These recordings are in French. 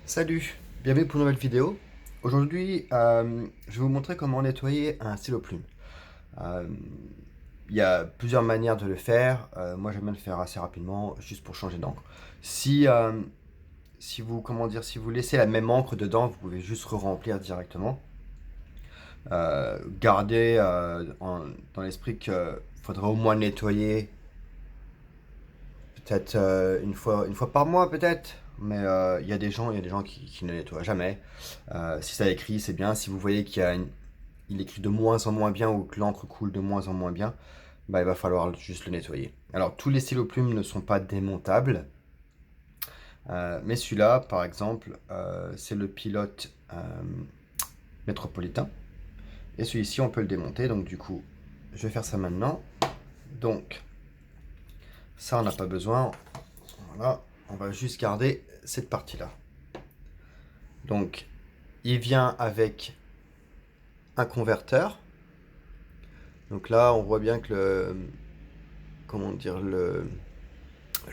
Salut, bienvenue pour une nouvelle vidéo. Aujourd'hui, je vais vous montrer comment nettoyer un stylo plume. Euh, Il y a plusieurs manières de le faire. Moi, j'aime bien le faire assez rapidement, juste pour changer d'encre. Si vous, comment dire, si vous laissez la même encre dedans, vous pouvez juste re-remplir directement. Gardez dans l'esprit qu'il faudrait au moins nettoyer peut-être une fois par mois peut-être. Mais il y a des gens qui ne nettoient jamais. Si ça écrit, c'est bien. Si vous voyez il écrit de moins en moins bien ou que l'encre coule de moins en moins bien, bah, il va falloir juste le nettoyer. Alors, tous les stylos plumes ne sont pas démontables, mais celui-là, par exemple, c'est le pilote métropolitain. Et celui-ci, on peut le démonter. Donc, du coup, je vais faire ça maintenant. Donc, ça, on n'a pas besoin. Voilà, on va juste garder cette partie-là. Donc, il vient avec un converteur. Donc là, on voit bien que comment dire,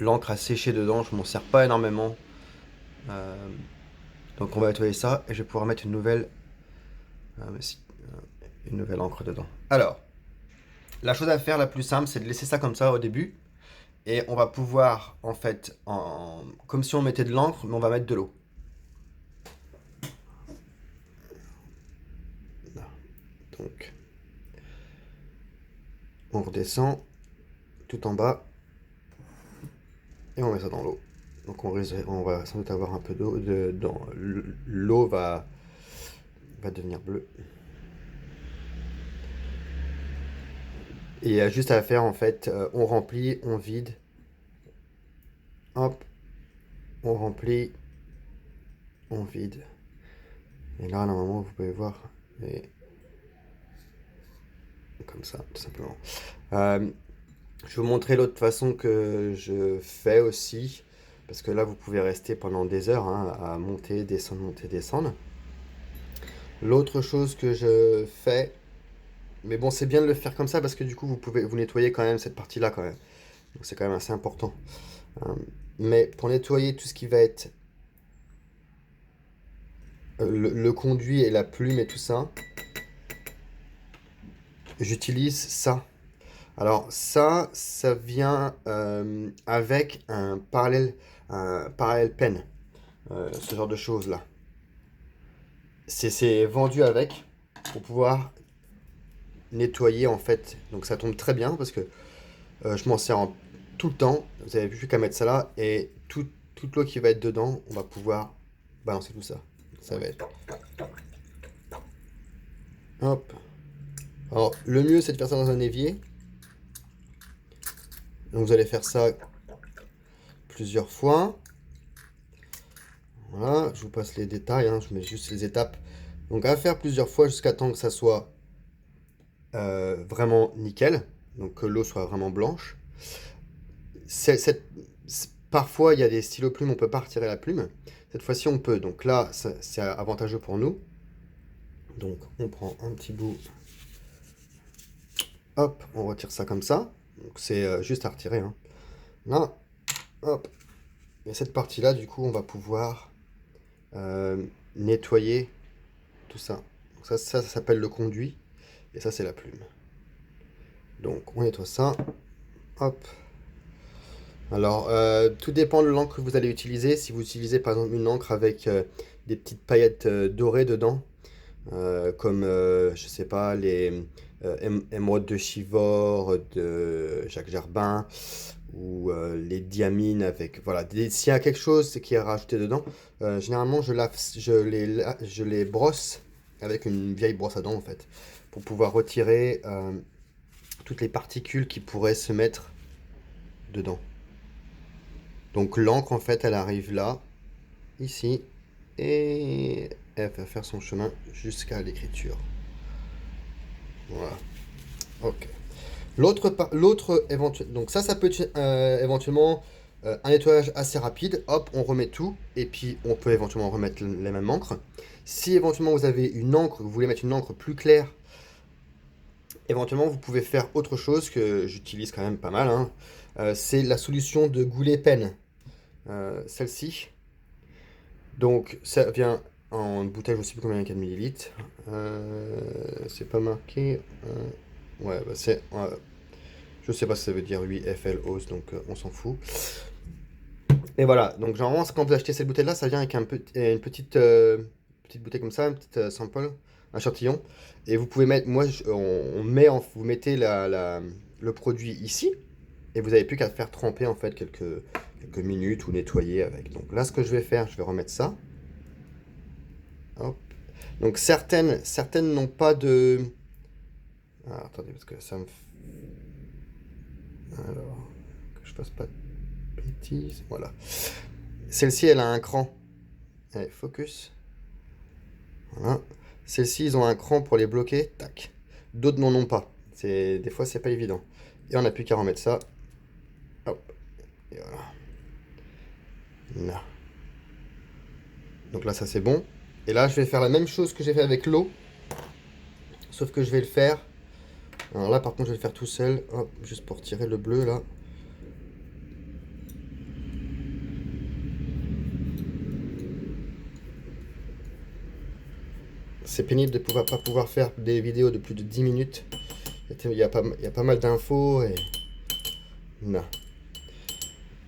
l'encre a séché dedans. Je m'en sers pas énormément. Euh, donc on va nettoyer ça et je vais pouvoir mettre une nouvelle encre dedans. Alors, la chose à faire la plus simple, c'est de laisser ça comme ça au début. Et on va pouvoir, en fait, comme si on mettait de l'encre, mais on va mettre de l'eau. Donc, on redescend tout en bas et on met ça dans l'eau. Donc on va sans doute avoir un peu d'eau dedans. L'eau va devenir bleue. Et il y a juste à faire en fait, on remplit, on vide, hop, on remplit, on vide. Et là normalement vous pouvez voir, et comme ça tout simplement. Euh, je vais vous montrer l'autre façon que je fais aussi, parce que là vous pouvez rester pendant des heures hein, à monter, descendre, monter, descendre. L'autre chose que je fais, mais bon c'est bien de le faire comme ça parce que du coup vous pouvez vous nettoyer quand même cette partie là quand même. Donc c'est quand même assez important. Euh, mais pour nettoyer tout ce qui va être le conduit et la plume et tout ça, j'utilise ça. Alors ça vient avec un parallèle pen, ce genre de choses là. C'est vendu avec pour pouvoir nettoyer en fait. Donc ça tombe très bien parce que je m'en sers tout le temps. Vous avez plus qu'à mettre ça là et toute l'eau qui va être dedans, on va pouvoir balancer tout ça. Ça va être. Hop. Alors le mieux c'est de faire ça dans un évier. Donc vous allez faire ça plusieurs fois. Voilà, je vous passe les détails, hein, je mets juste les étapes. Donc à faire plusieurs fois jusqu'à temps que ça soit vraiment nickel, donc que l'eau soit vraiment blanche. Parfois il y a des stylos plumes, on peut pas retirer la plume. Cette fois-ci on peut, donc là c'est avantageux pour nous. Donc on prend un petit bout, hop, on retire ça comme ça. Donc c'est juste à retirer. Hein. Là, hop. Et cette partie-là, du coup, on va pouvoir nettoyer tout ça. Donc ça s'appelle le conduit. Et ça, c'est la plume. Donc, on nettoie ça. Hop. Alors, tout dépend de l'encre que vous allez utiliser. Si vous utilisez, par exemple, une encre avec des petites paillettes dorées dedans, comme, je sais pas, les émeraudes de Chivor, de Jacques Gerbin, ou les diamines avec, voilà, s'il y a quelque chose qui est rajouté dedans, généralement, je les brosse avec une vieille brosse à dents, en fait, pour pouvoir retirer toutes les particules qui pourraient se mettre dedans. Donc l'encre, en fait, elle arrive là, ici, et elle va faire son chemin jusqu'à l'écriture. Voilà. Ok. L'autre éventuellement, donc ça peut être éventuellement un nettoyage assez rapide. Hop, on remet tout et puis on peut éventuellement remettre les mêmes encres. Si éventuellement vous avez une encre, vous voulez mettre une encre plus claire, éventuellement vous pouvez faire autre chose que j'utilise quand même pas mal. Hein. C'est la solution de Goulet Pen. Celle-ci. Donc ça vient en bouteille, je sais plus combien, il y a 4 millilitres. C'est pas marqué. Ouais, bah c'est. Je sais pas ce que ça veut dire, 8 FL Ose, donc on s'en fout. Et voilà, donc généralement, quand vous achetez cette bouteille-là, ça vient avec une petite bouteille comme ça, une petite sample, un échantillon. Et vous pouvez mettre, vous mettez le produit ici, et vous n'avez plus qu'à faire tremper en fait quelques minutes ou nettoyer avec. Donc là, ce que je vais faire, je vais remettre ça. Hop. Donc certaines n'ont pas de. Ah, attendez, parce que ça me. Alors, que je fasse pas de bêtises. Voilà. Celle-ci, elle a un cran. Allez, focus. Voilà. Celles-ci, ils ont un cran pour les bloquer. Tac. D'autres n'en ont pas. Des fois, c'est pas évident. Et on n'a plus qu'à remettre ça. Hop. Et voilà. Là. Donc là, ça c'est bon. Et là, je vais faire la même chose que j'ai fait avec l'eau. Sauf que je vais le faire. Alors là, par contre, je vais le faire tout seul. Hop, juste pour tirer le bleu là. C'est pénible de pas pouvoir faire des vidéos de plus de 10 minutes. Il y a pas mal d'infos et. Là.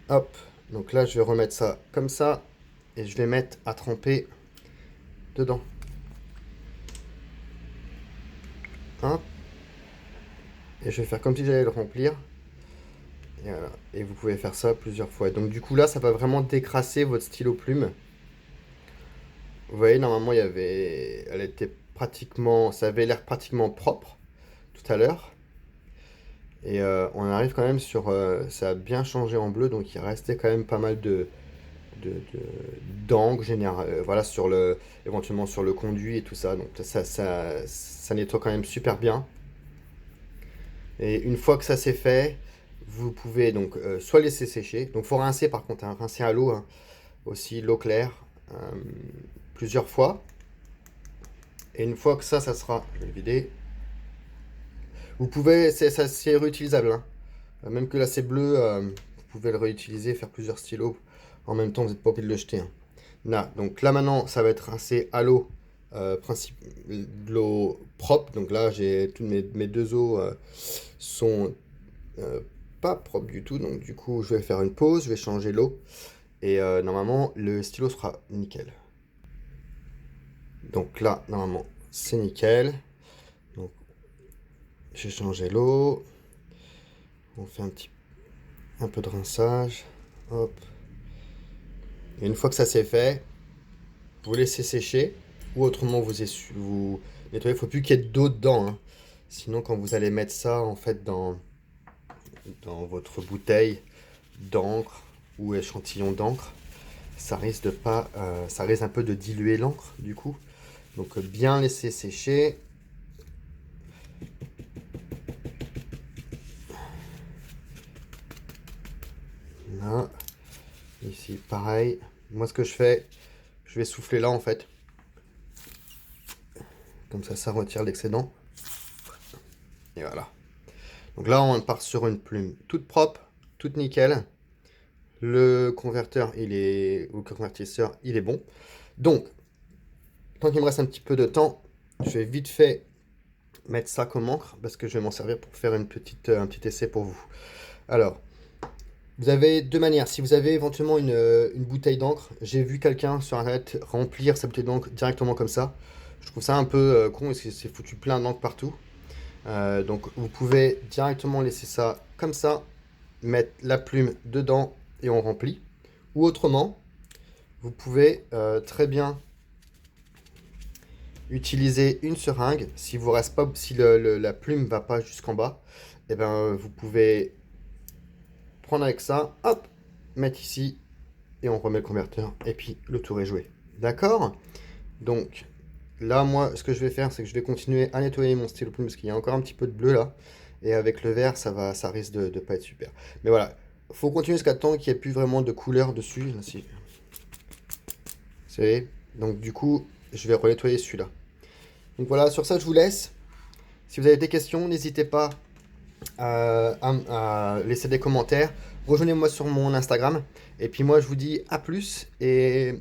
Hop. Donc là, je vais remettre ça comme ça. Et je vais mettre à tremper dedans. Hop. Et je vais faire comme si j'allais le remplir. Et voilà. Et vous pouvez faire ça plusieurs fois. Donc du coup là, ça va vraiment décrasser votre stylo plume. Vous voyez, normalement, elle était pratiquement, ça avait l'air pratiquement propre tout à l'heure. Et on arrive quand même ça a bien changé en bleu, donc il restait quand même pas mal de, de- d'angles voilà, éventuellement sur le conduit et tout ça. Donc ça nettoie quand même super bien. Et une fois que ça c'est fait, vous pouvez donc soit laisser sécher. Donc faut rincer par contre, hein, rincer à l'eau, hein, aussi, l'eau claire, euh, plusieurs fois. Et une fois que ça sera, je vais le vider. Vous pouvez, c'est réutilisable, hein. Même que là c'est bleu, vous pouvez le réutiliser, faire plusieurs stylos en même temps, vous n'êtes pas obligé de le jeter, hein. Là, donc là maintenant, ça va être rincé à l'eau, de l'eau propre. Donc là, j'ai toutes mes deux eaux sont euh, pas propres du tout. Donc du coup, je vais faire une pause, je vais changer l'eau et normalement, le stylo sera nickel. Donc là, normalement, c'est nickel. Donc j'ai changé l'eau. On fait un peu de rinçage. Hop. Et une fois que ça c'est fait, vous laissez sécher. Ou autrement, vous nettoyez. Il ne faut plus qu'il y ait d'eau dedans, hein. Sinon, quand vous allez mettre ça en fait dans votre bouteille d'encre ou échantillon d'encre, ça risque de pas, ça risque un peu de diluer l'encre du coup. Donc bien laisser sécher. Là, ici pareil. Moi ce que je fais, je vais souffler là en fait. Comme ça retire l'excédent. Et voilà. Donc là on part sur une plume toute propre, toute nickel. Le converteur ou le convertisseur il est bon. Donc, tant qu'il me reste un petit peu de temps, je vais vite fait mettre ça comme encre parce que je vais m'en servir pour faire un petit essai pour vous. Alors, vous avez deux manières. Si vous avez éventuellement une bouteille d'encre, j'ai vu quelqu'un sur internet remplir sa bouteille d'encre directement comme ça. Je trouve ça un peu con parce que c'est foutu plein d'encre partout. Donc vous pouvez directement laisser ça comme ça, mettre la plume dedans et on remplit. Ou autrement, vous pouvez très bien utiliser une seringue. Si vous reste pas, si la plume va pas jusqu'en bas, et ben vous pouvez prendre avec ça, hop, mettre ici et on remet le converteur et puis le tour est joué. D'accord? Donc là, moi, ce que je vais faire, c'est que je vais continuer à nettoyer mon stylo plume parce qu'il y a encore un petit peu de bleu là. Et avec le vert, ça risque de pas être super. Mais voilà, faut continuer jusqu'à temps qu'il n'y ait plus vraiment de couleur dessus. Là, si. Vous savez? Donc du coup, je vais renettoyer celui-là. Donc voilà, sur ça, je vous laisse. Si vous avez des questions, n'hésitez pas à laisser des commentaires. Rejoignez-moi sur mon Instagram. Et puis moi, je vous dis à plus et